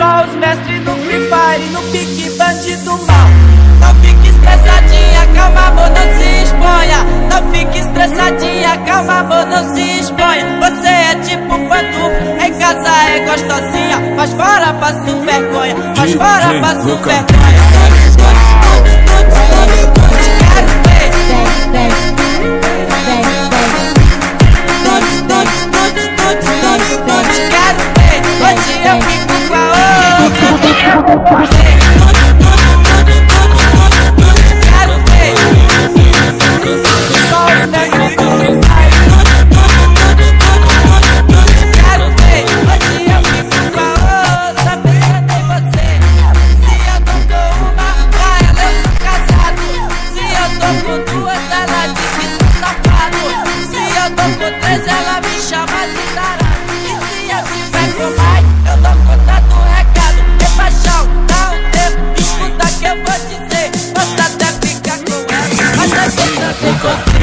Só os mestres no Free Fire, no pique bandido mal. Não fique estressadinha, calma amor, não se exponha. Não fique estressadinha, calma amor, não se exponha. Você é tipo pantufo, em casa é gostosinha, mas fora passo vergonha, mas fora passo vergonha. Ela me chama de tarado. E se eu tiver com mais, eu dou conta do recado. É paixão, dá um tempo, escuta que eu vou dizer. Posso até ficar com ela, mas é você.